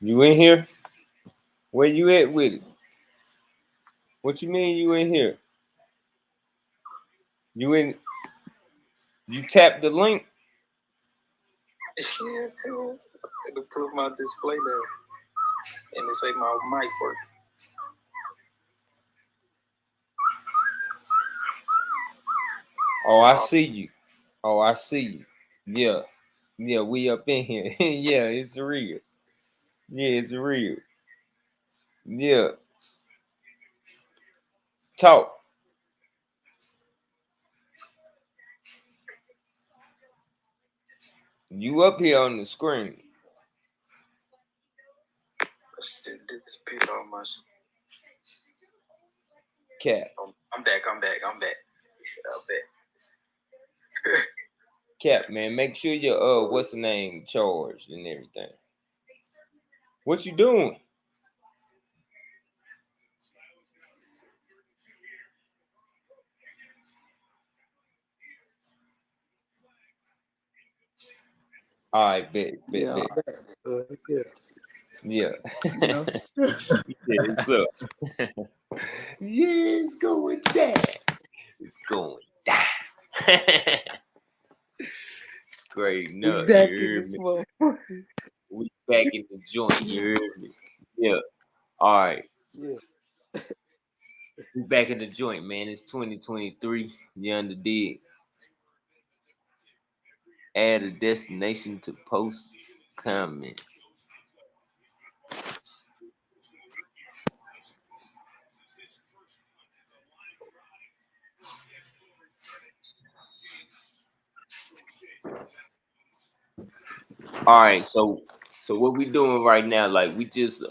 You in here? Where you at with it? What you mean you in here? You in? You tap the link? Yeah, cool. It'll put my display there, and it say my mic work. Oh, I see you. Oh, I see you. Yeah. Yeah, we up in here. Yeah, it's real. Yeah, it's real. Yeah. Talk. You up here on the screen. It disappeared on my. Cap. I'm back. I'm back. I'm back. I'm back. Cap, man. Make sure your what's the name charged and everything. What you doing? All right, bet. Yeah, yeah, Yeah. you know. Yeah, it's up. Yeah, it's going down. It's going down. It's great. We No, you back in heard this me. motherfucker. We back in the joint. You heard me. Yeah. All right. Yeah. We back in the joint, man. It's 2023. You under dig. Add a destination to post comment. All right, so what we doing right now? Like we just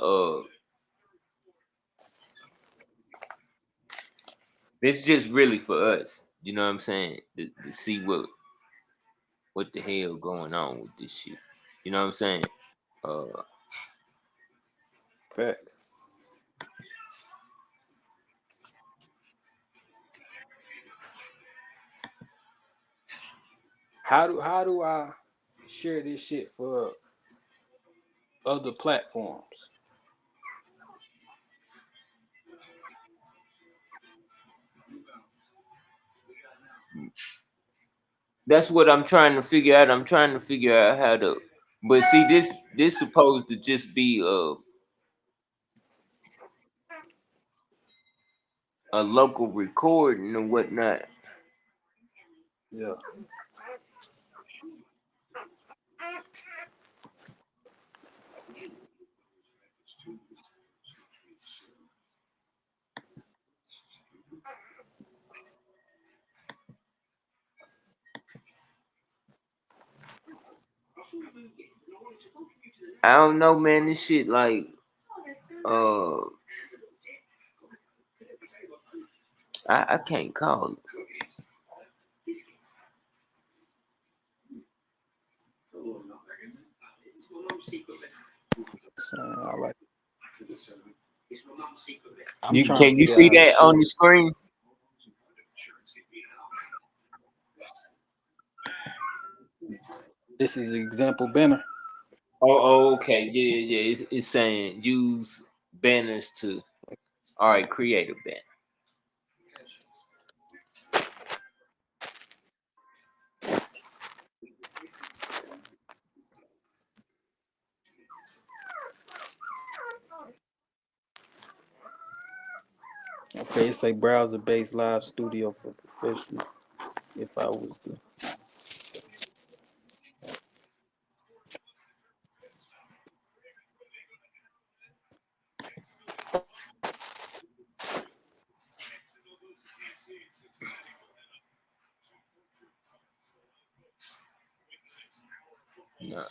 this just really for us. You know what I'm saying? To see what the hell going on with this shit. You know what I'm saying? Uh, Facts. How do I share this shit for other platforms? that's what I'm trying to figure out. I'm trying to figure out how to. But see, this supposed to just be a local recording and whatnot. Yeah. I don't know, man. This shit like uh, I can't call it. So I like. I'm You trying to can you figure out see how to that share. on the screen? This is example banner. Okay, yeah. It's saying use banners to. All right, create a banner. Okay, it's a browser-based live studio for professionals. If I was to. No.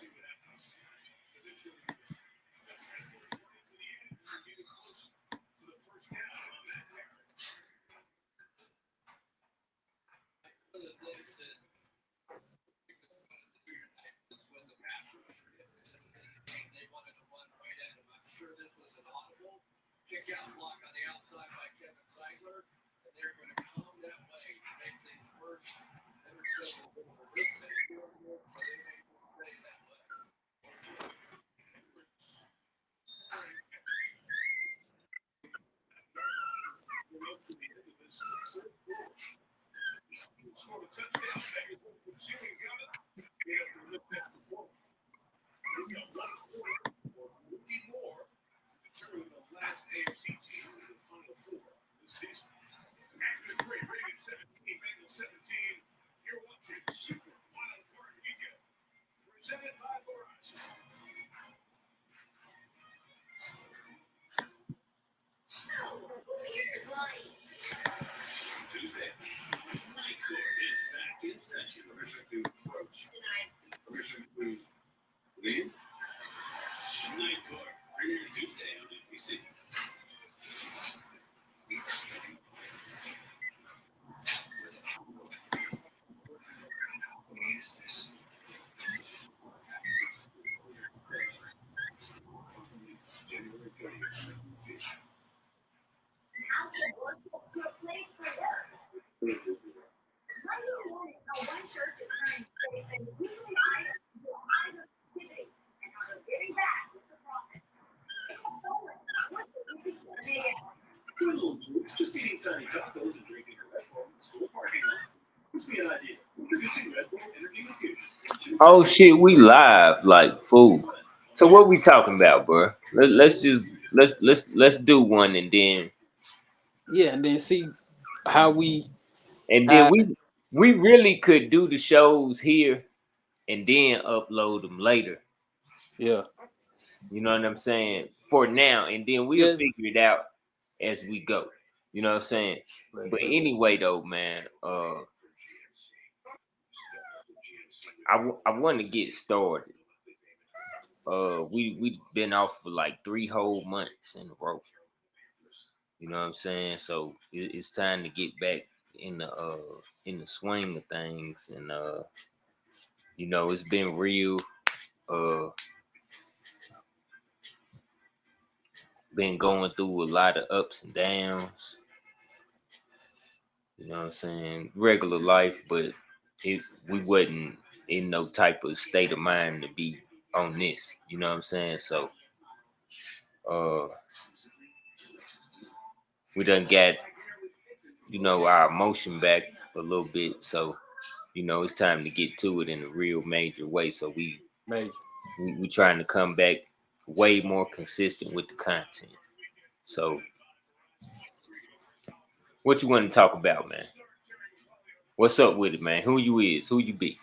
Oh shit, we live like fool. So what we talking about, bro? Let's do one and then Yeah, and then see how we and then uh we really could do the shows here and then upload them later. yeah. You know what I'm saying? For now, and then we'll Yes. figure it out as we go. You know what I'm saying? But anyway, though, man, I want to get started. We've been off for like 3 whole months in a row. You know what I'm saying? So it's time to get back in the swing of things, and you know it's been real. Uh, been going through a lot of ups and downs. You know what I'm saying? Regular life, but we wasn't in no type of state of mind to be on this. You know what I'm saying? So uh we done got, you know, our emotion back a little bit. So, you know, it's time to get to it in a real major way. So Major. we trying to come back way more consistent with the content. So what you want to talk about, man? What's up with it, man? Who you is? Who you be?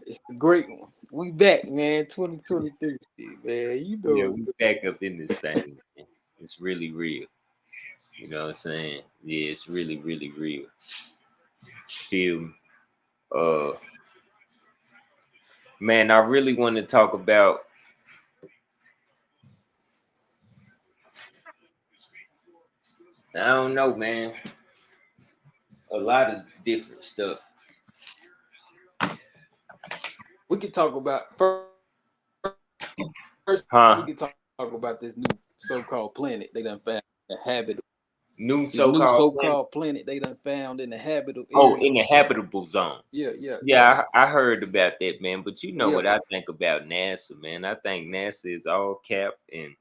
It's a great one. We back, man. 2023, man. You Yeah, know. we back up in this thing. Man. It's really real. You know what I'm saying? Yeah, it's really, really real. Feel me? Uh Man, I really want to talk about I don't know, man. A lot of different stuff. We could talk about first we Huh? could talk about this new so-called planet they done found the habit. New This new so-called planet. so-called planet they done found in the habitable Oh, area. in the habitable zone. Yeah. Yeah, I heard about that, man. But you know Yeah. what I think about NASA, man. I think NASA is all cap, and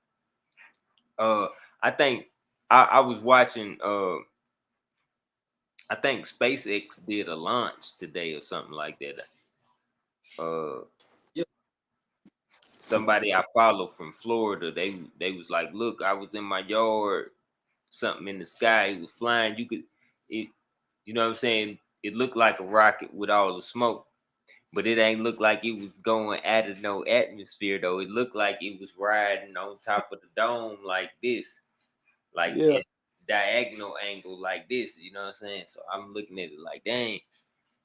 uh I think I was watching I think SpaceX did a launch today or something like that. Uh Yeah. Somebody I follow from Florida, they was like, look, I was in my yard, something in the sky, it was flying. It, you know what I'm saying? It looked like a rocket with all the smoke, but it ain't look like it was going out of no atmosphere though. It looked like it was riding on top of the dome like this, like Yeah. at diagonal angle like this. You know what I'm saying? So I'm looking at it like, dang,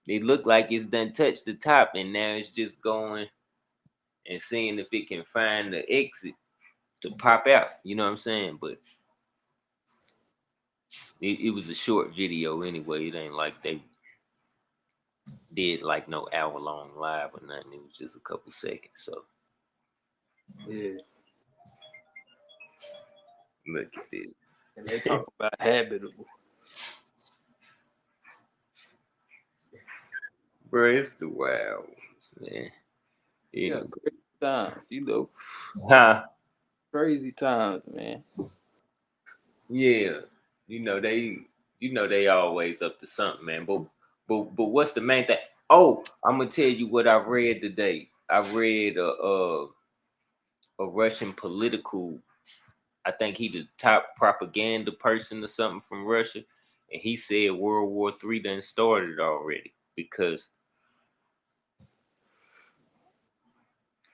it looked like it's done touched the top, and now it's just going and seeing if it can find the exit to pop out. You know what I'm saying? But it was a short video anyway. It ain't like they did like no hour long live or nothing. It was just a couple seconds. So Yeah. look at this. And they talk about habitable. Bro, it's the wild ones, man. Yeah, Anyway. crazy times, Huh? crazy times, man. Yeah. You know they always up to something, man. But what's the main thing? Oh, I'm gonna tell you what I read today. I read a Russian political. I think he the top propaganda person or something from Russia, and he said World War III done started already because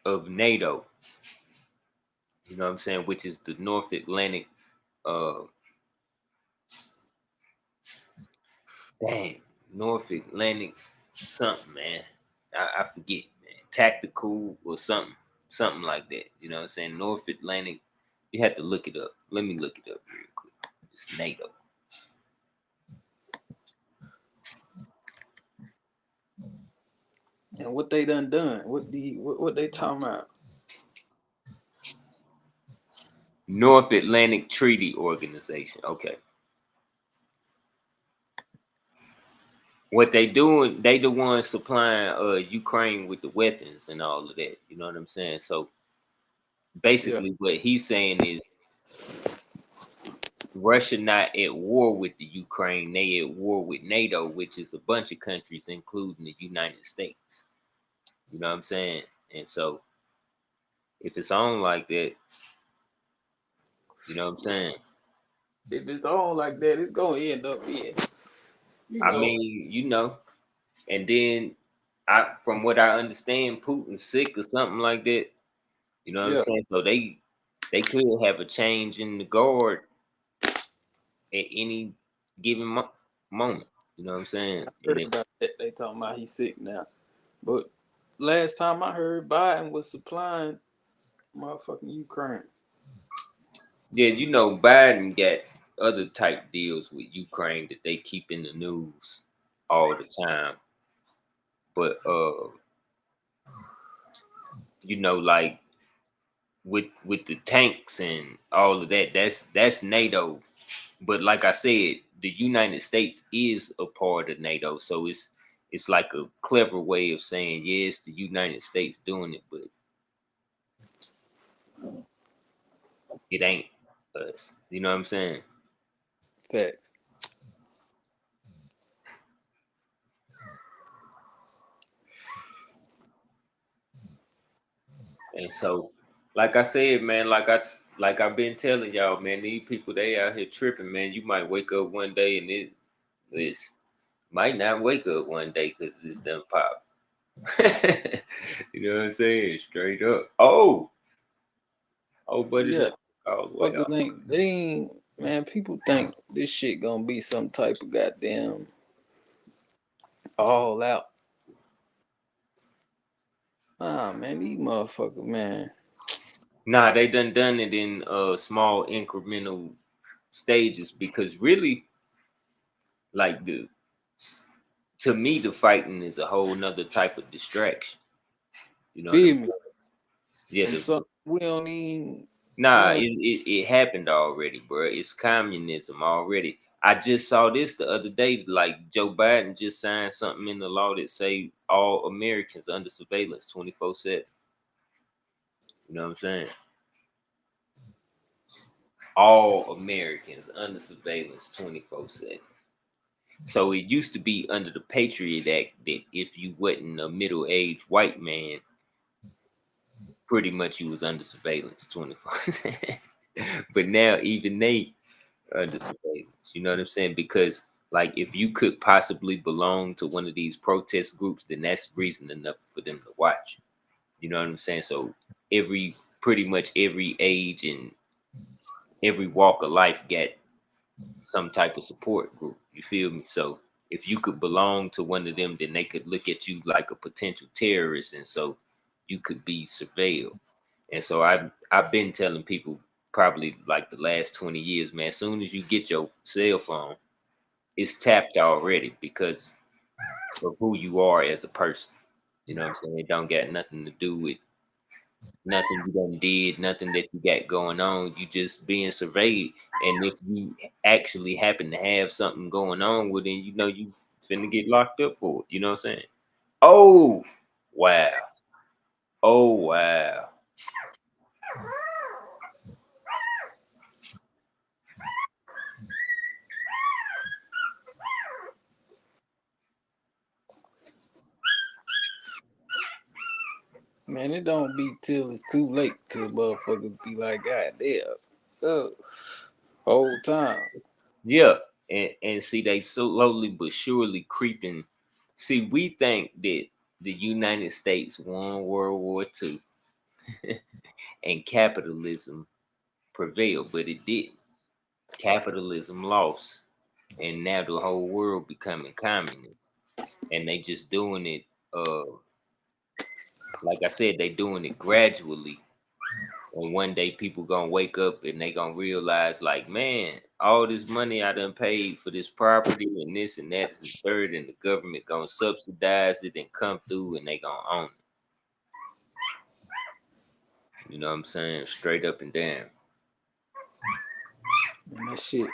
of NATO. You know what I'm saying? Which is the North Atlantic. Uh, dang, North Atlantic something, man. I forget, man. Tactical or something like that. You know what I'm saying? North Atlantic. You have to look it up. Let me look it up real quick. It's NATO. And what they done? What they talking about? North Atlantic Treaty Organization. Okay. What they doing, they the ones supplying Ukraine with the weapons and all of that. You know what I'm saying? So Yeah, basically what he's saying is Russia not at war with the Ukraine, they at war with NATO, which is a bunch of countries, including the United States. You know what I'm saying? And so if it's on like that, you know what I'm saying? if it's on like that, it's gonna end up in. You I know. mean, and then I from what I understand, Putin's sick or something like that. You know what I'm Yeah, saying? So they could have a change in the guard at any given moment. You know what I'm saying? And heard if about that. They talking about he's sick now. But last time I heard, Biden was supplying motherfucking Ukraine. yeah, Biden got other type deals with Ukraine that they keep in the news all the time. But like with the tanks and all of that, that's NATO. But like I said, the United States is a part of NATO, so it's like a clever way of saying yes, the United States doing it, but it ain't us. You know what I'm saying? Fact. And so, like I said, man, like I've been telling y'all, man, these people they out here tripping, man. You might wake up one day and it's might not wake up one day because it's done pop. You know what I'm saying? Straight up. Oh, buddy, Yeah. let all the way Fuckers off. ain't man, people think this shit gonna be some type of goddamn all out. Ah man, these motherfuckers, man. Nah, they done it in small incremental stages because really, like to me, the fighting is a whole nother type of distraction. You know what I'm Feel me? saying? Yeah, And so we don't even we nah, don't it happened already, bro. It's communism already. I just saw this the other day. Like Joe Biden just signed something in the law that say all Americans under surveillance 24/7. You know what I'm saying? All Americans under surveillance 24/7. So it used to be under the Patriot Act that if you wasn't a middle-aged white man, pretty much you was under surveillance 24. But now even they under surveillance. You know what I'm saying? Because like if you could possibly belong to one of these protest groups, then that's reason enough for them to watch. You know what I'm saying? So pretty much every age and every walk of life got some type of support group. You feel me? So if you could belong to one of them, then they could look at you like a potential terrorist, and so you could be surveilled. And so I've been telling people probably like the last 20 years, man, as soon as you get your cell phone, it's tapped already because of who you are as a person. You know what I'm saying? It don't got nothing to do with nothing you done did, nothing that you got going on. You just being surveyed. And if you actually happen to have something going on, well then you finna get locked up for it. You know what I'm saying? Oh wow. Oh wow. Man, it don't be till it's too late till motherfuckers be like, God damn, whole time. Yeah, and see, they slowly but surely creeping. See, we think that the United States won World War II and capitalism prevailed, but it didn't. Capitalism lost, and now the whole world becoming communist, and they just doing it. Like I said, they doing it gradually. And one day people gonna wake up and they gonna realize, like, man, all this money I done paid for this property and this and that and the third, and the government gonna subsidize it and come through and they gonna own it. You know what I'm saying? Straight up and down. And that shit.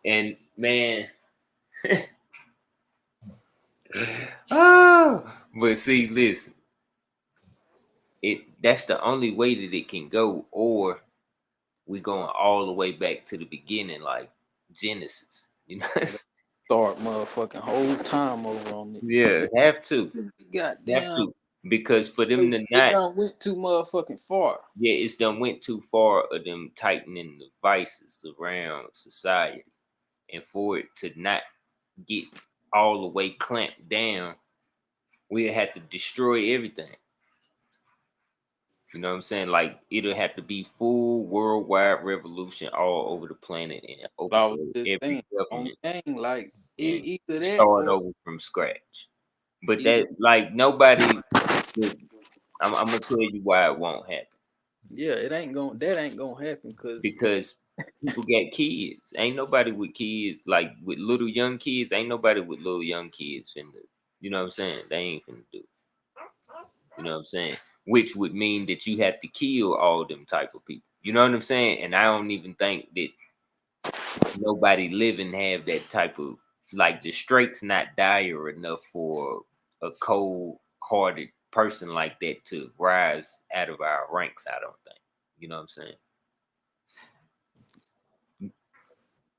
And man, oh, but see, listen, that's the only way that it can go, or we going all the way back to the beginning, like Genesis. You know, Start motherfucking whole time over on it. yeah, have to. Have Goddamn. to, because for them to It not, done went too motherfucking far. yeah, it's done went too far of them tightening the vices around society, and for it to not get all the way clamped down, we have to destroy everything. You know what I'm saying? Like, it'll have to be full worldwide revolution all over the planet and I was overthrow just every saying on government the thing, like and either that start or over from scratch. But either that, like, nobody. I'm gonna tell you why it won't happen. yeah, that ain't gonna happen because Because people got kids. Ain't nobody with kids, like with little young kids. Ain't nobody with little young kids finna. You know what I'm saying? They ain't finna do. You know what I'm saying? Which would mean that you have to kill all them type of people. You know what I'm saying? And I don't even think that nobody living have that type of, like, the straits not dire enough for a cold hearted person like that to rise out of our ranks. I don't think. You know what I'm saying?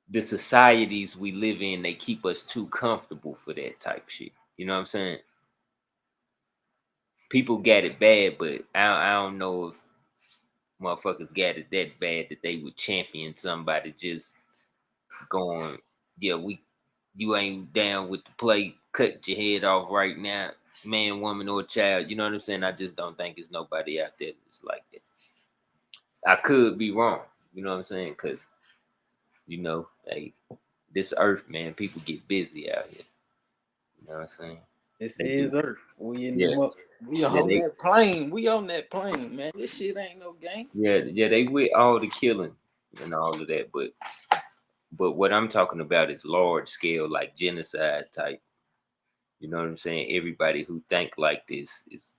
The societies we live in, they keep us too comfortable for that type shit. You know what I'm saying? People got it bad, but I don't know if motherfuckers got it that bad that they would champion somebody just going, yeah, you ain't down with the play, cut your head off right now, man, woman, or child. You know what I'm saying? I just don't think there's nobody out there that's like that. I could be wrong. You know what I'm saying? Because, hey, this earth, man, people get busy out here. You know what I'm saying? this They is do. Earth. We in Yeah. we Yeah, on that plane. We on that plane, man. This shit ain't no game. yeah, they with all the killing and all of that, but what I'm talking about is large scale, like genocide type. You know what I'm saying? Everybody who think like this is,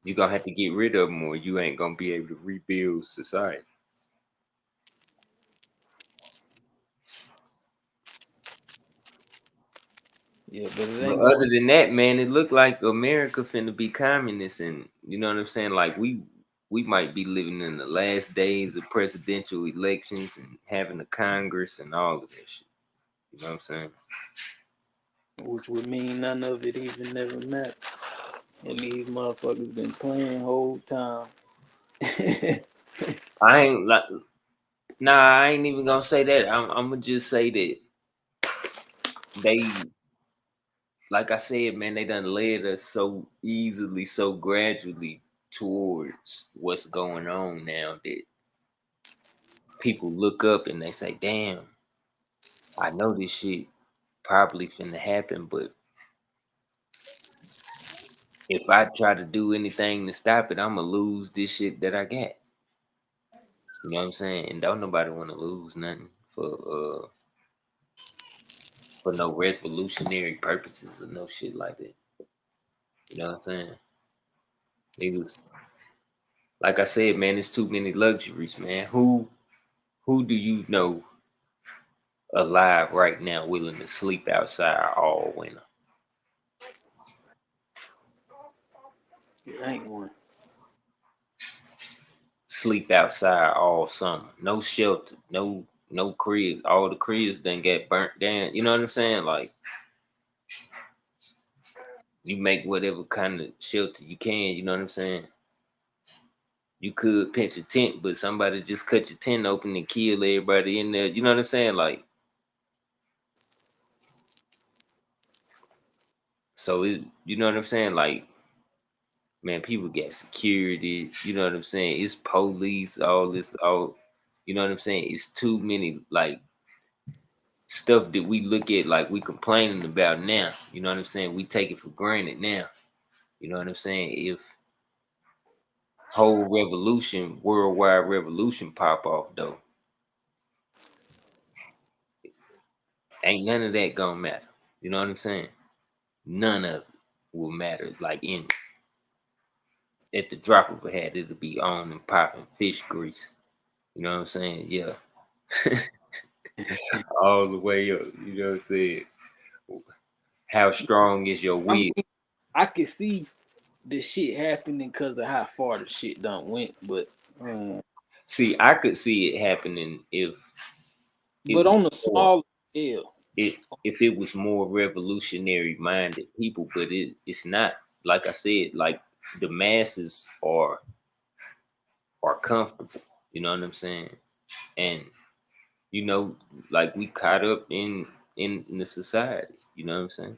you're gonna have to get rid of them, or you ain't gonna be able to rebuild society. Yeah, but it But ain't going. other than that, man, it looked like America finna be communist, and you know what I'm saying? Like, we might be living in the last days of presidential elections and having a Congress and all of that shit. You know what I'm saying? Which would mean none of it even never mattered. And these motherfuckers been playing whole time. I ain't like, nah, I ain't even gonna say that. I'm gonna just say that they, like I said, man, they done led us so easily, so gradually towards what's going on now that people look up and they say, damn, I know this shit probably finna happen, but if I try to do anything to stop it, I'ma lose this shit that I got. You know what I'm saying? And don't nobody wanna lose nothing for no revolutionary purposes or no shit like that. You know what I'm saying? Niggas, like I said, man, it's too many luxuries, man. Who do you know alive right now willing to sleep outside all winter? It ain't one. Sleep outside all summer. No shelter, no cribs. All the cribs done get burnt down. You know what I'm saying? Like, You make whatever kind of shelter you can, you know what I'm saying? You could pitch a tent, but somebody just cut your tent open and kill everybody in there. You know what I'm saying? Like, so you know what I'm saying? Like, man, people got security. You know what I'm saying? It's police, all this, all. You know what I'm saying? It's too many like stuff that we look at like we complaining about now. You know what I'm saying? We take it for granted now. You know what I'm saying? If whole revolution, worldwide revolution pop off though, ain't none of that gonna matter. You know what I'm saying? None of it will matter. Like in at the drop of a hat, it'll be on and popping fish grease. You know what I'm saying? Yeah. All the way up. You know what I'm saying? How strong is your I will? mean, I could see the shit happening because of how far the shit done went, but See, I could see it happening if it was on a more small scale. if it was more revolutionary minded people, but it's not. Like I said, like the masses are comfortable. You know what I'm saying? And you know, like we caught up in the society. You know what I'm saying?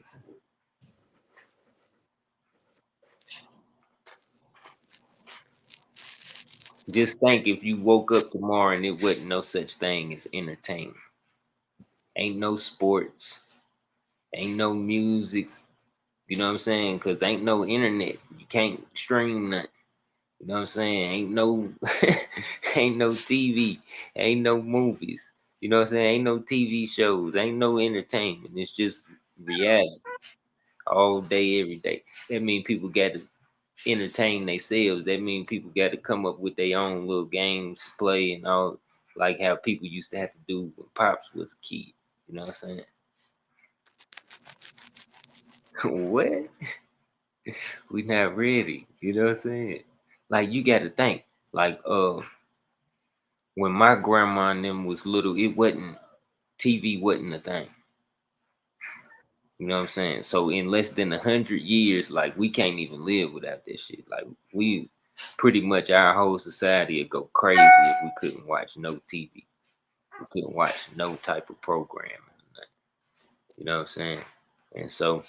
Just think if you woke up tomorrow and it wasn't no such thing as entertainment. Ain't no sports, ain't no music, you know what I'm saying? Cause ain't no internet. You can't stream nothing. You know what I'm saying? Ain't no ain't no TV, ain't no movies. You know what I'm saying? Ain't no TV shows, ain't no entertainment. It's just reality all day, every day. That means people got to entertain themselves. That means people got to come up with their own little games to play and all, like how people used to have to do when Pops was a kid. You know what I'm saying? What? We not ready. You know what I'm saying? Like you got to think. Like when my grandma and them was little, it wasn't TV wasn't a thing. You know what I'm saying? So in less than 100 years, like we can't even live without this shit. Like we pretty much our whole society would go crazy if we couldn't watch no TV. We couldn't watch no type of programming. You know what I'm saying? And so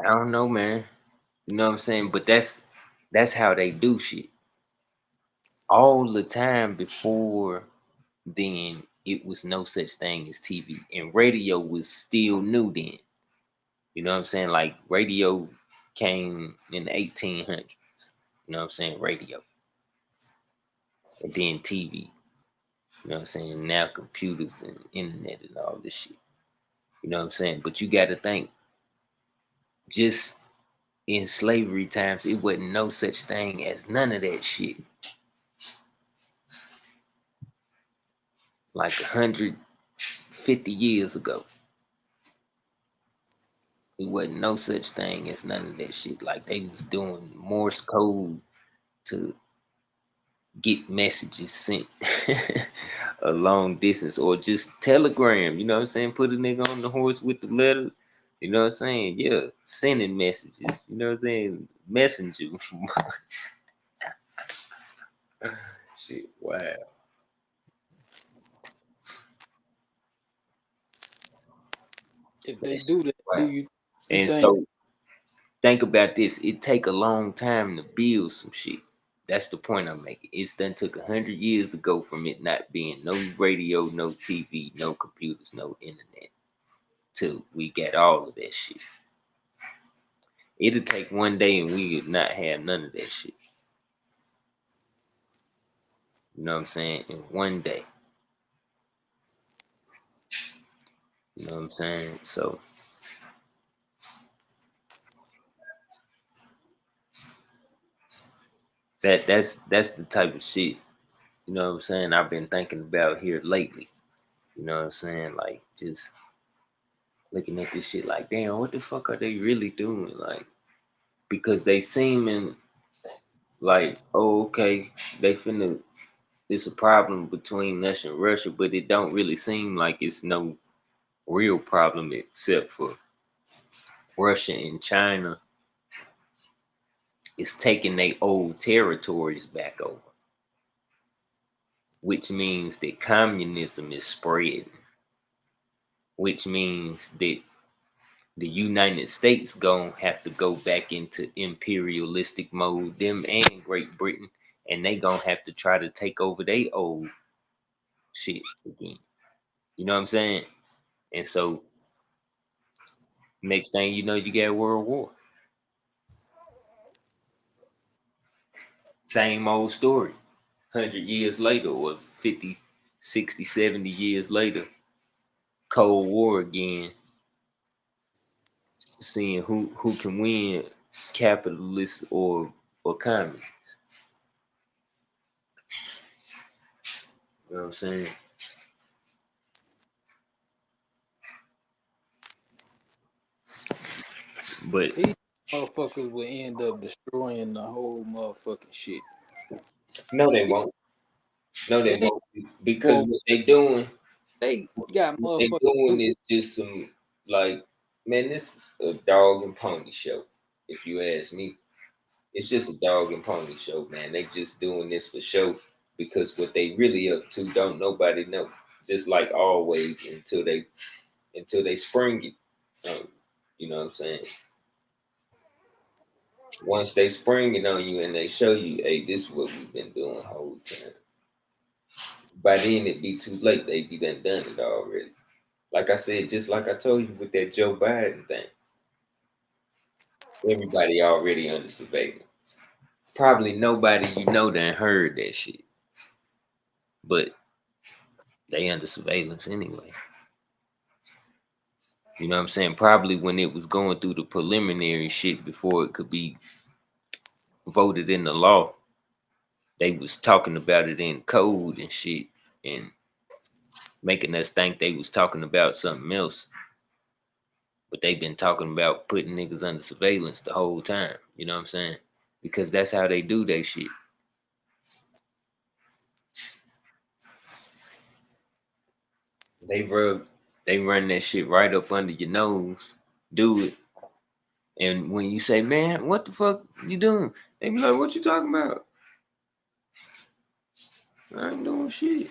I don't know, man. You know what I'm saying? But that's how they do shit. All the time before then, it was no such thing as TV. And radio was still new then. You know what I'm saying? Like radio came in the 1800s. You know what I'm saying? Radio. And then TV. You know what I'm saying? Now computers and internet and all this shit. You know what I'm saying? But you got to think, just in slavery times, it wasn't no such thing as none of that shit. Like 150 years ago, it wasn't no such thing as none of that shit. Like they was doing Morse code to get messages sent a long distance or just telegram, you know what I'm saying? Put a nigga on the horse with the letter, you know what I'm saying? Yeah, sending messages, you know what I'm saying? Messenger. Shit, wow. If they That do shit, that, do wow. you And think? so think about this. It take a long time to build some shit. That's the point I'm making. It's done took 100 years to go from it not being no radio, no TV, no computers, no internet, till we got all of that shit. It'll take one day and we would not have none of that shit. You know what I'm saying? In one day. You know what I'm saying? So that's the type of shit, you know what I'm saying, I've been thinking about here lately. You know what I'm saying? Like just looking at this shit like, damn, what the fuck are they really doing? Like, because they seeming like, oh, okay, they finna. It's a problem between us and Russia, but it don't really seem like it's no real problem except for Russia and China is taking their old territories back over, which means that communism is spreading, which means that the United States gonna have to go back into imperialistic mode, them and Great Britain, and they gonna have to try to take over their old shit again. You know what I'm saying? And so next thing you know, you got World War. Same old story. 100 years later, or 50, 60, 70 years later, Cold War again, seeing who can win, capitalists or communists. You know what I'm saying? But These motherfuckers will end up destroying the whole motherfucking shit. no, they won't. No, they They won't. Because well, they got what they motherfucking doing is just some like, man, this a dog and pony show. If you ask me, it's just a dog and pony show, man. They just doing this for show because what they really up to don't nobody know. Just like always until they spring it. You know what I'm saying? Once they spring it on you and they show you, hey, this is what we've been doing the whole time. By then it'd be too late. They be done it already. Like I said, just like I told you with that Joe Biden thing, everybody already under surveillance. Probably nobody you know done heard that shit, but they under surveillance anyway. You know what I'm saying? Probably when it was going through the preliminary shit before it could be voted into law, they was talking about it in code and shit and making us think they was talking about something else. But they've been talking about putting niggas under surveillance the whole time. You know what I'm saying? Because that's how they do that shit. They run that shit right up under your nose, do it. And when you say, man, what the fuck you doing? They be like, what you talking about? I ain't doing shit.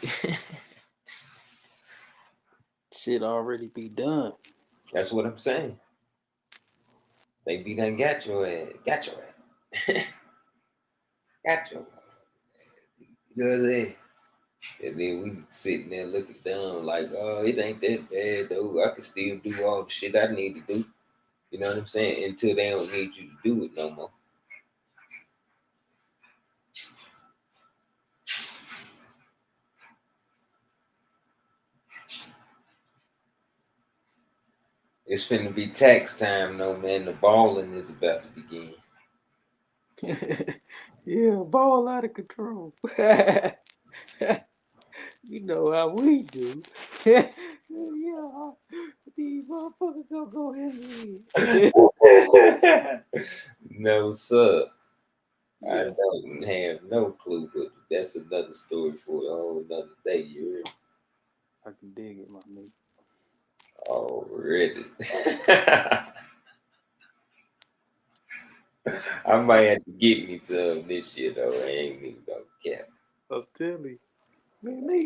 shit already be done. That's what I'm saying. They be done got your ass. Got your ass. Got your ass. You know what I'm saying? And then we sitting there looking dumb like, oh, it ain't that bad though. I can still do all the shit I need to do. You know what I'm saying? Until they don't need you to do it no more. It's finna be tax time though, man. The balling is about to begin. yeah, ball out of control. you know how we do. yeah, these motherfuckers gonna go ahead. No, sir. I yeah, don't have no clue, but that's another story for a whole another day. You heard? I can dig it, my nigga. Already. I might have to get me some this year though. I ain't even gonna cap. I'm telling you, man, they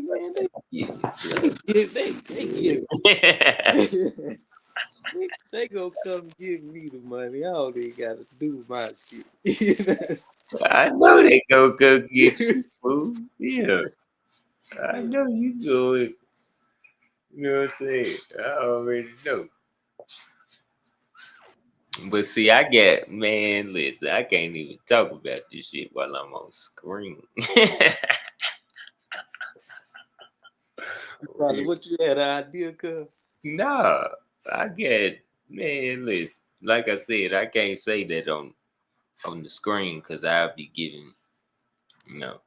Get me they some. give they give they gonna come give me the money. I don't even gotta do my shit. I know they go get you, fool. Yeah, I know you do it. You know what I'm saying? I already know. But see, I get man, listen, I can't even talk about this shit while I'm on screen. Probably what you had an idea, cuz? Nah, I get man, listen. Like I said, I can't say that on the screen because I'll be giving, you know,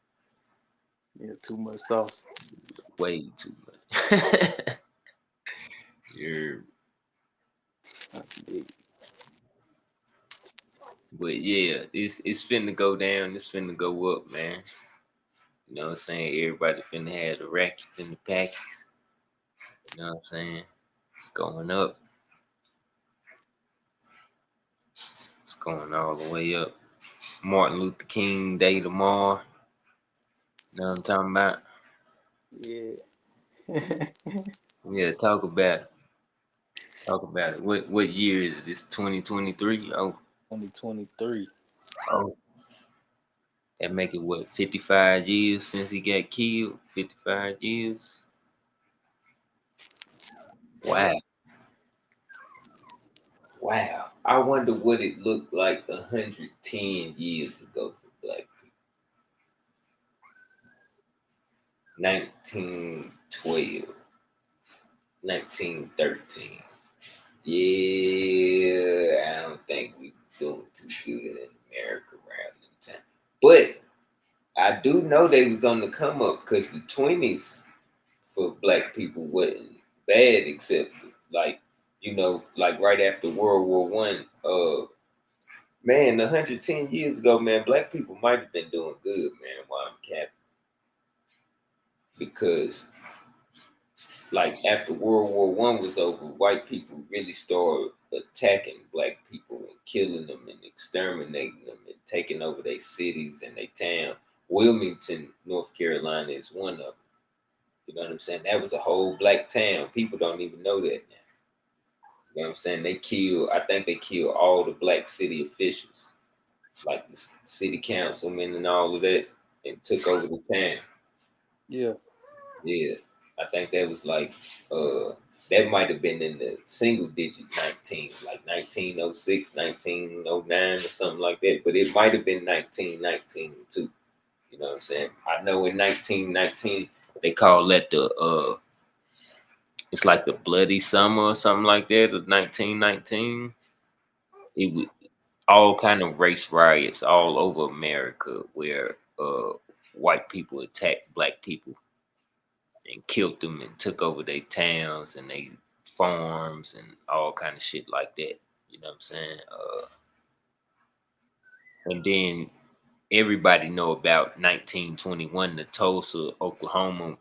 Yeah, too much sauce. way too much. You're, I can dig it. But yeah, it's finna go down. It's finna go up, man. You know what I'm saying? Everybody finna have the rackets and the packies. You know what I'm saying? It's going up. It's going all the way up. Martin Luther King Day tomorrow. You know what I'm talking about? Yeah. Yeah, talk about it. Talk about it. What year is it? It's 2023. Oh, 2023. oh. That make it what 55 years since he got killed. 55 years. Wow. Wow. I wonder what it looked like 110 years ago for black people. 1912, 1913. Yeah, I don't think we doing too good in America around that time. But I do know they was on the come up because the 20s for black people wasn't bad except for like, like right after World War One. Man, 110 years ago, man, black people might have been doing good, man, while I'm capping. Because like after World War One was over, white people really started attacking black people and killing them and exterminating them and taking over their cities and their town. Wilmington, North Carolina is one of them. You know what I'm saying? That was a whole black town. People don't even know that now. You know what I'm saying? I think they killed all the black city officials, like the city councilmen and all of that, and took over the town. Yeah. Yeah, I think that was like that might have been in the single digit 19s, like 1906, 1909 or something like that. But it might have been 1919 too. You know what I'm saying? I know in 1919 they call that the it's like the bloody summer or something like that of 1919. It was all kind of race riots all over America where white people attacked black people and killed them and took over their towns and their farms and all kind of shit like that. You know what I'm saying? And then everybody know about 1921, the Tulsa, Oklahoma,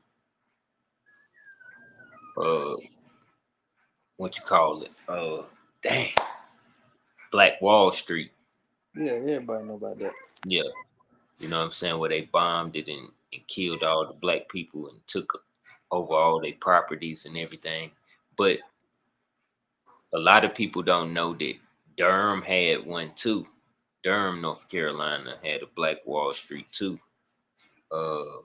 uh, what you call it? Dang, Black Wall Street. Yeah, everybody know about that. Yeah, you know what I'm saying? Where they bombed it and killed all the black people and took over all their properties and everything. But a lot of people don't know that Durham had one too. Durham, North Carolina had a Black Wall Street too. Uh,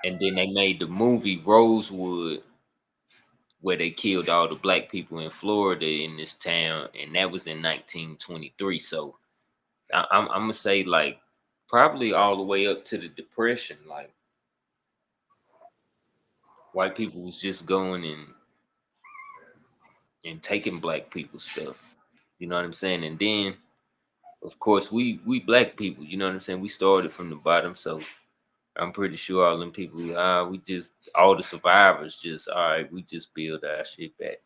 and then they made the movie Rosewood, where they killed all the black people in Florida in this town, and that was in 1923. So I'm gonna say like probably all the way up to the Depression, like white people was just going and taking black people's stuff. You know what I'm saying? And then of course we black people, you know what I'm saying? We started from the bottom, so I'm pretty sure all them people, we just all the survivors just all right, we just build our shit back.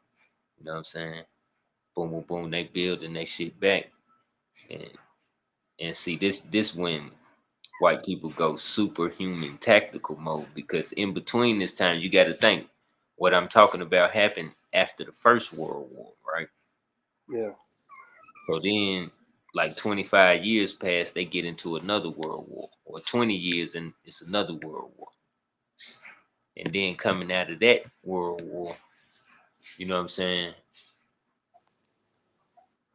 You know what I'm saying? Boom, boom, boom, they building their shit back. And see this when white people go superhuman tactical mode because in between this time you gotta think what I'm talking about happened after the First World War, right? Yeah. So then like 25 years pass, they get into another world war, or 20 years and it's another world war. And then coming out of that world war, you know what I'm saying?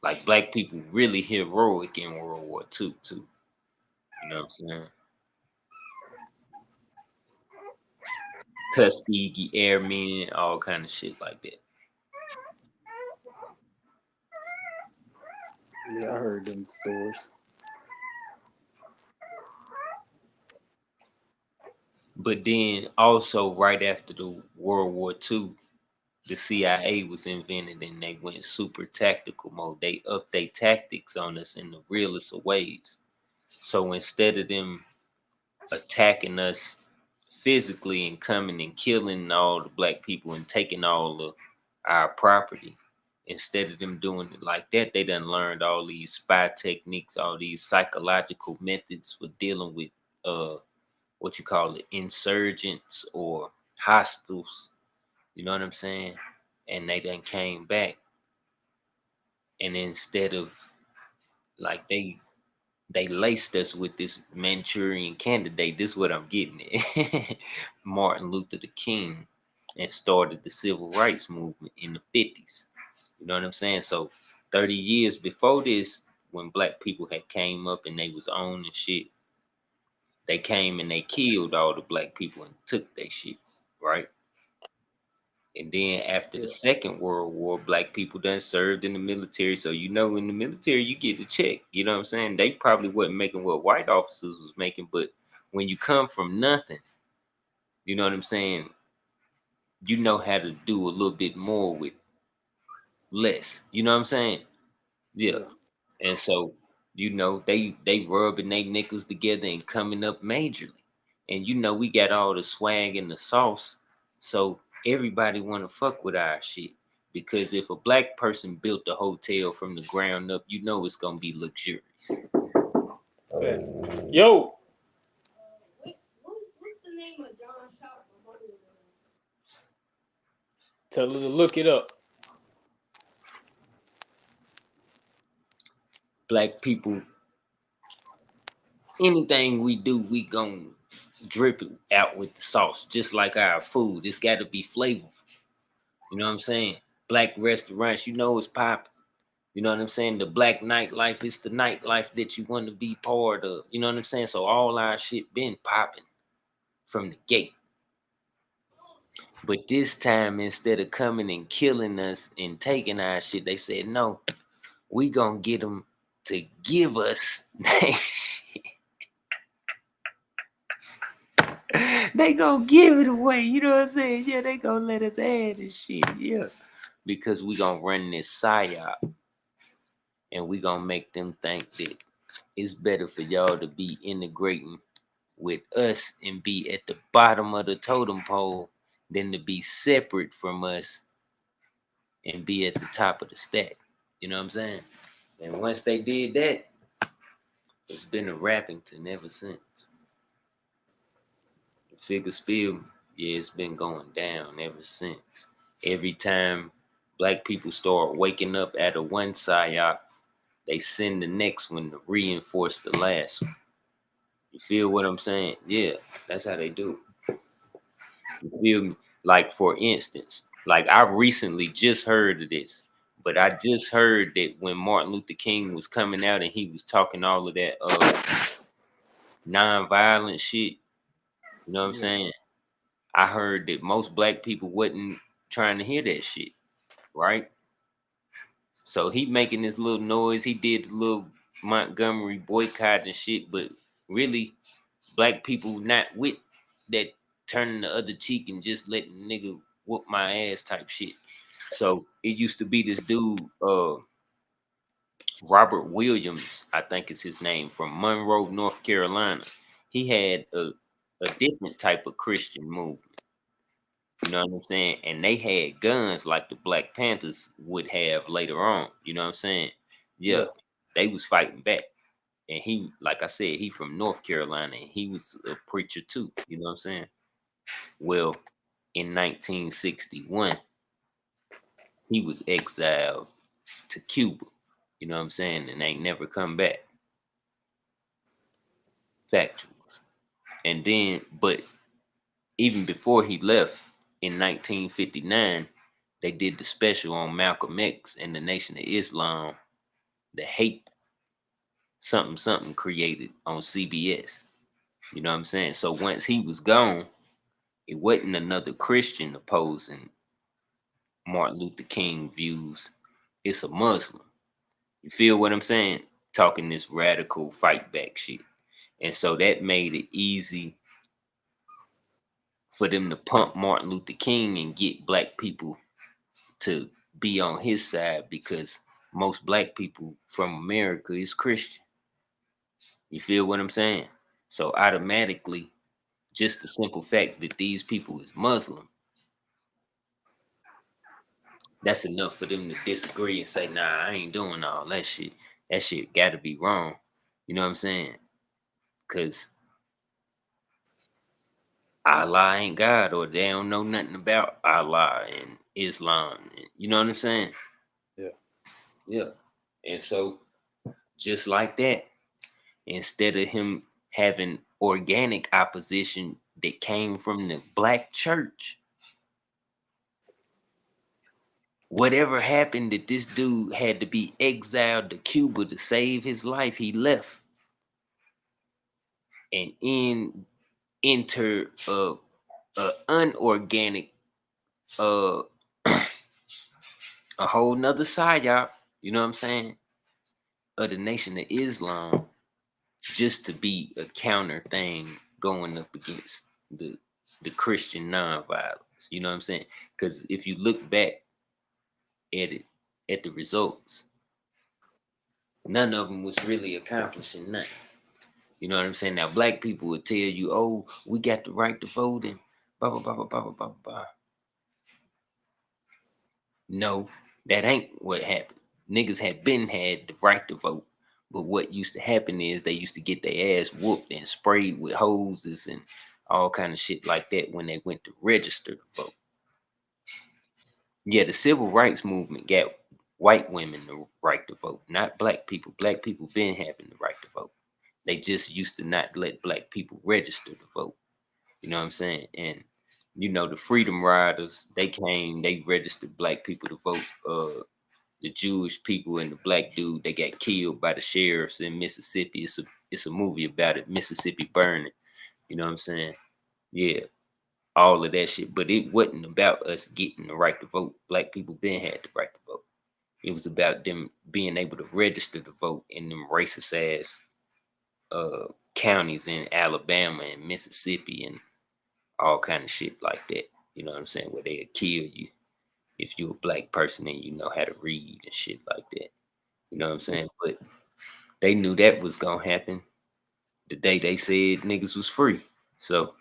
Like black people really heroic in World War II too. You know what I'm saying? Tuskegee Airmen, all kind of shit like that. Yeah, I heard them stories. But then also right after the World War II, the CIA was invented and they went super tactical mode. They upped their tactics on us in the realest of ways. So instead of them attacking us physically and coming and killing all the black people and taking all of our property, instead of them doing it like that, they done learned all these spy techniques, all these psychological methods for dealing with what you call it, insurgents or hostiles. You know what I'm saying? And they then came back, and instead of like they laced us with this Manchurian candidate. This is what I'm getting at. Martin Luther the King, and started the civil rights movement in the 50s. You know what I'm saying? So 30 years before this, when black people had came up and they was on and shit, they came and they killed all the black people and took their shit, right? And then after the Yeah. Second World War, black people done served in the military. So you know, in the military, you get the check. You know what I'm saying? They probably wasn't making what white officers was making, but when you come from nothing, you know what I'm saying? You know how to do a little bit more with less. You know what I'm saying? Yeah. Yeah. And so, you know, they rubbing their nickels together and coming up majorly. And you know, we got all the swag and the sauce. So everybody wanna fuck with our shit. Because if a black person built the hotel from the ground up, you know it's gonna be luxurious. Fact. Yo. Tell her to look it up. Black people, anything we do, we gon' drip it out with the sauce, just like our food. It's gotta be flavorful. You know what I'm saying? Black restaurants, you know it's popping. You know what I'm saying? The black nightlife is the nightlife that you want to be part of. You know what I'm saying? So all our shit been popping from the gate. But this time, instead of coming and killing us and taking our shit, they said, no, we gonna get them to give us they shit. They gonna give it away. You know what I'm saying? Yeah, they gonna let us add this shit. Yeah. Because we gonna run this psyop, and we gonna make them think that it's better for y'all to be integrating with us and be at the bottom of the totem pole than to be separate from us and be at the top of the stack. You know what I'm saying? And once they did that, it's been a Rappington ever since. The figure spill, yeah, it's been going down ever since. Every time black people start waking up out of one psyop, they send the next one to reinforce the last one. You feel what I'm saying? Yeah, that's how they do. You feel me? Like for instance, like I recently just heard of this, but I just heard that when Martin Luther King was coming out and he was talking all of that non-violent shit, you know what I'm Yeah. saying? I heard that most black people wasn't trying to hear that shit, right? So he making this little noise. He did the little Montgomery boycott and shit, but really black people not with that turning the other cheek and just letting nigga whoop my ass type shit. So it used to be this dude, Robert Williams, I think is his name, from Monroe, North Carolina. He had a different type of Christian movement. You know what I'm saying? And they had guns like the Black Panthers would have later on. You know what I'm saying? Yeah, Yeah. they was fighting back. And he, like I said, he from North Carolina and he was a preacher too. You know what I'm saying? Well, in 1961, he was exiled to Cuba. You know what I'm saying? And ain't never come back. Factuals. And then, but even before he left in 1959, they did the special on Malcolm X and the Nation of Islam, the hate something something created on CBS. You know what I'm saying? So once he was gone, it wasn't another Christian opposing Martin Luther King views. It's a Muslim. You feel what I'm saying? Talking this radical fight back shit. And so that made it easy for them to pump Martin Luther King and get black people to be on his side because most black people from America is Christian. You feel what I'm saying? So automatically, just the simple fact that these people is Muslim That's enough for them to disagree and say, nah, I ain't doing all that shit. That shit gotta be wrong. You know what I'm saying? Cause Allah ain't God, or they don't know nothing about Allah and Islam. You know what I'm saying? Yeah. Yeah. And so just like that, instead of him having organic opposition that came from the black church, whatever happened that this dude had to be exiled to Cuba to save his life, he left and enter a unorganic uh a whole nother side, y'all. You know what I'm saying? Of the Nation of Islam, just to be a counter thing going up against the Christian nonviolence. You know what I'm saying? Because if you look back at it, at the results, none of them was really accomplishing nothing. You know what I'm saying? Now, black people would tell you, "Oh, we got the right to vote," and blah blah blah blah blah blah blah blah. No, that ain't what happened. Niggas had the right to vote, but what used to happen is they used to get their ass whooped and sprayed with hoses and all kind of shit like that when they went to register to vote. Yeah, the civil rights movement got white women the right to vote, not black people. Black people been having the right to vote. They just used to not let black people register to vote. You know what I'm saying? And you know, the Freedom Riders, they came, they registered black people to vote. The Jewish people and the black dude, they got killed by the sheriffs in Mississippi. It's a movie about it, Mississippi Burning. You know what I'm saying? Yeah, all of that shit. But it wasn't about us getting the right to vote. Black people been had the right to vote. It was about them being able to register to vote in them racist ass counties in Alabama and Mississippi and all kind of shit like that. You know what I'm saying? Where they'll kill you if you're a black person and you know how to read and shit like that. You know what I'm saying? But they knew that was gonna happen the day they said niggas was free. So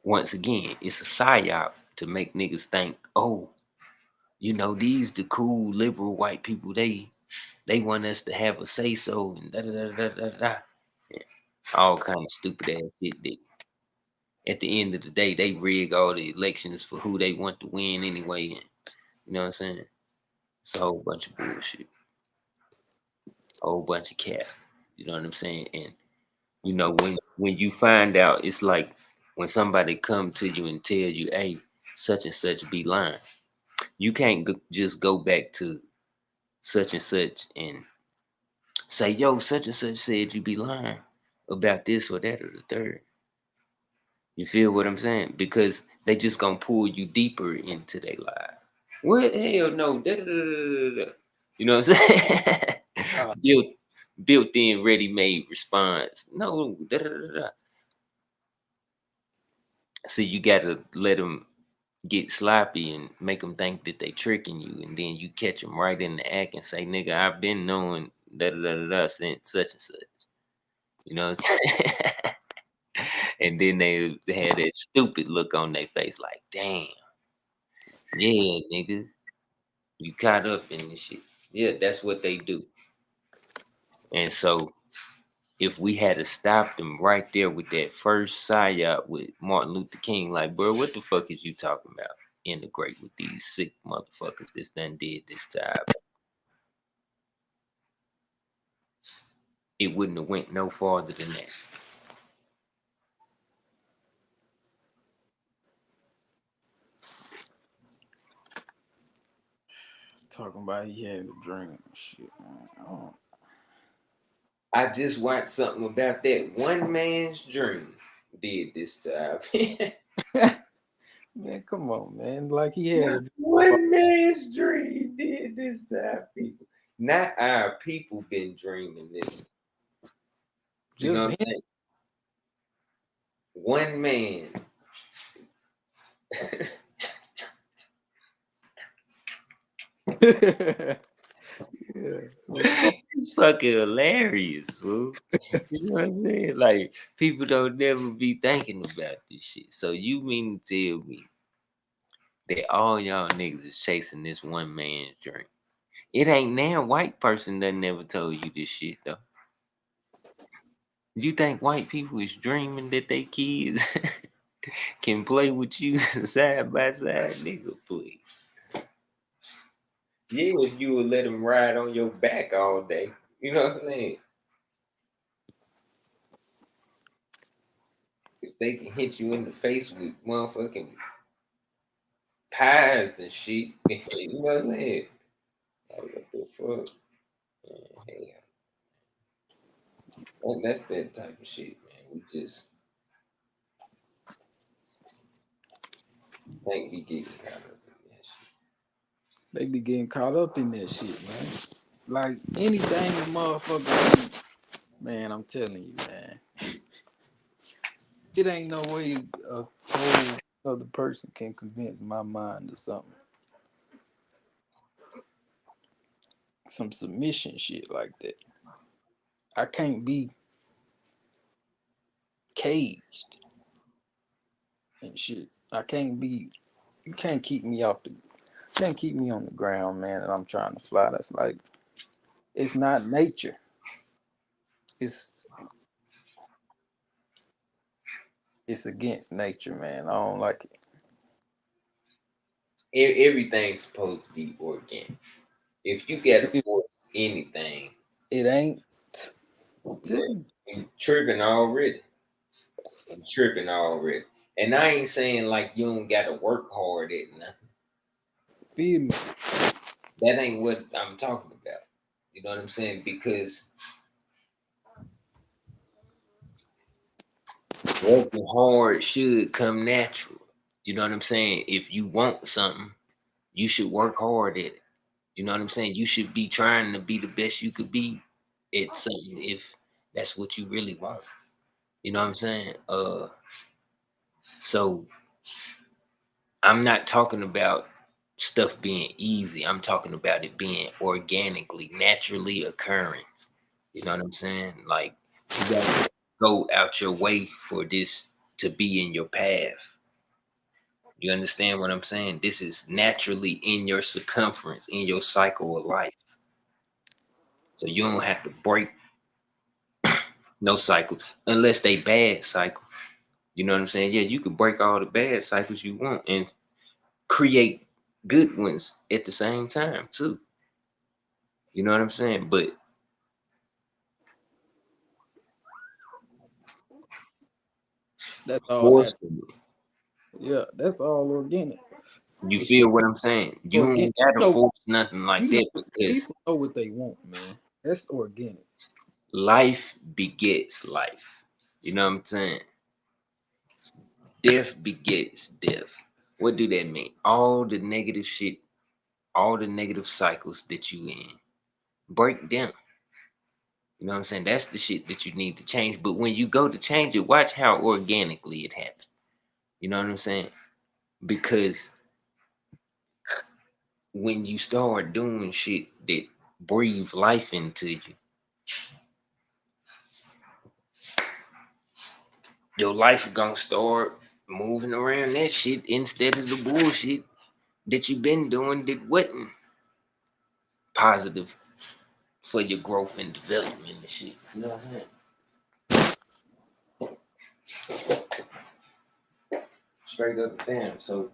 once again, it's a psyop to make niggas think, oh, you know, these the cool liberal white people. They want us to have a say so and da da da da da da. Yeah. All kind of stupid ass shit that at the end of the day they rig all the elections for who they want to win anyway. And you know what I'm saying? It's a whole bunch of bullshit. A whole bunch of cap. You know what I'm saying? And you know, when you find out, it's like when somebody come to you and tell you, "Hey, such and such be lying." You can't just go back to such and such and say, "Yo, such and such said you be lying about this or that or the third." You feel what I'm saying? Because they just gonna pull you deeper into their lie. What hell no? Da, da, da, da, da. You know what I'm saying? built built in ready made response. No, da, da, da, da. So you gotta let them get sloppy and make them think that they tricking you, and then you catch them right in the act and say, "Nigga, I've been knowing da da da da since such and such." You know what I'm saying? And then they had that stupid look on their face, like, "Damn, yeah, nigga, you caught up in this shit." Yeah, that's what they do. And so if we had to stop them right there with that first psyop with Martin Luther King, like, bro, what the fuck is you talking about? Integrate with these sick motherfuckers this done did this time. It wouldn't have went no farther than that. Talking about he had a dream and shit, man. Oh. I just watched something about that. One man's dream did this time. Man, come on, man. Like he had a One man's dream did this time, people. Not our people been dreaming this. You know just what I'm saying? One man. yeah. It's fucking hilarious, bro. You know what I'm saying? Like, people don't never be thinking about this shit. So you mean to tell me that all y'all niggas is chasing this one man's dream. It ain't now white person that never told you this shit though. You think white people is dreaming that they kids can play with you side by side, nigga? Please. Yeah, if you would let them ride on your back all day, you know what I'm saying? If they can hit you in the face with motherfucking pies and shit, you know what I'm saying? Like, what the fuck? Man, hell. That's that type of shit, man. We just think we getting caught up in that shit. They be getting caught up in that shit, man. Like anything the motherfucker, man, I'm telling you, man. It ain't no way a whole other person can convince my mind to something. Some submission shit like that. I can't be caged and shit. I can't be. You can't keep me off the. Can't keep me on the ground, man. And I'm trying to fly. That's like, it's not nature. It's it's against nature, man. I don't like it. Everything's supposed to be organic. If you gotta It, force anything, it ain't. you tripping already. You tripping already. And I ain't saying like you don't gotta work hard at nothing. Feel me? That ain't what I'm talking about. You know what I'm saying? Because working hard should come natural. You know what I'm saying? If you want something, you should work hard at it. You know what I'm saying? You should be trying to be the best you could be at something if that's what you really want. You know what I'm saying? So I'm not talking about stuff being easy. I'm talking about it being organically, naturally occurring. You know what I'm saying? Like you gotta go out your way for this to be in your path. You understand what I'm saying? This is naturally in your circumference, in your cycle of life. So you don't have to break no cycles unless they bad cycles. You know what I'm saying? Yeah, you can break all the bad cycles you want and create good ones at the same time too. You know what I'm saying? But That's all natural. forcing Yeah, that's all organic. you It's feel shit what I'm saying? You organic. ain't gotta force nothing like You know, that because people know what they want, man. That's organic. life begets life. You know what I'm saying? Death begets death. What do that mean? All the negative shit, all the negative cycles that you in, break them. You know what I'm saying? That's the shit that you need to change. But when you go to change it, watch how organically it happens. You know what I'm saying? Because when you start doing shit that breathe life into you, your life gonna start moving around that shit instead of the bullshit that you've been doing that wasn't positive for your growth and development and shit. You know what I'm saying? Straight up and down. So,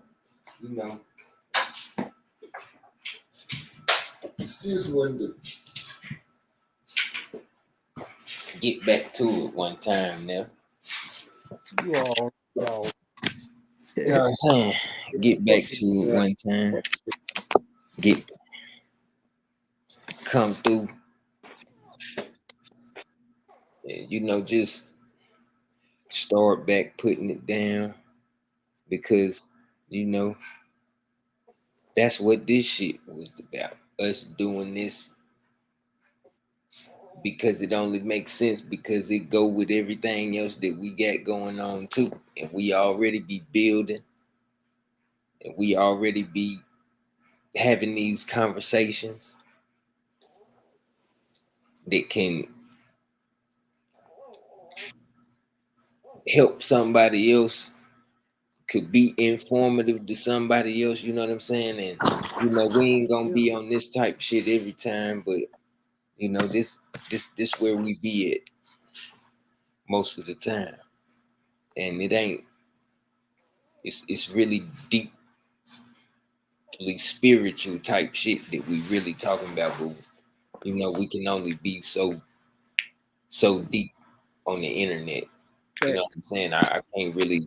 you know, just wanted to get back to it one time now. You all, y'all. You know what I'm saying? Get back to it one time. Get come through. And, you know, just start back putting it down because, you know, that's what this shit was about. Us doing this because it only makes sense because it go with everything else that we got going on too. And we already be building and we already be having these conversations that can help somebody else could be informative to somebody else, you know what I'm saying? And we ain't gonna Yeah. be on this type shit every time, but this where we be at most of the time. And it ain't it's really deeply spiritual type shit that we really talking about, but we can only be so deep on the internet. You know what I'm saying? I can't really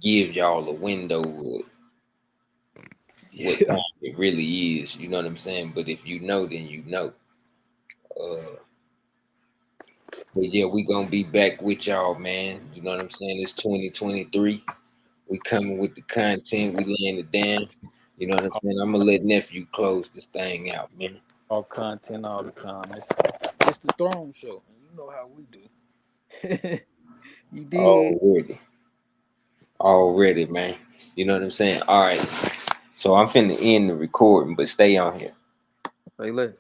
give y'all a window of what Yeah. time it really is. You know what I'm saying? But if you know, then you know. But yeah, we gonna be back with y'all, man. You know what I'm saying? It's 2023. We coming with the content. We laying it down. You know what I'm saying? I'm gonna let nephew close this thing out, man. All content all the time. It's the Throne Show, and you know how we do. You did. Already, man. You know what I'm saying? All right. So I'm finna end the recording, but stay on here. Say less.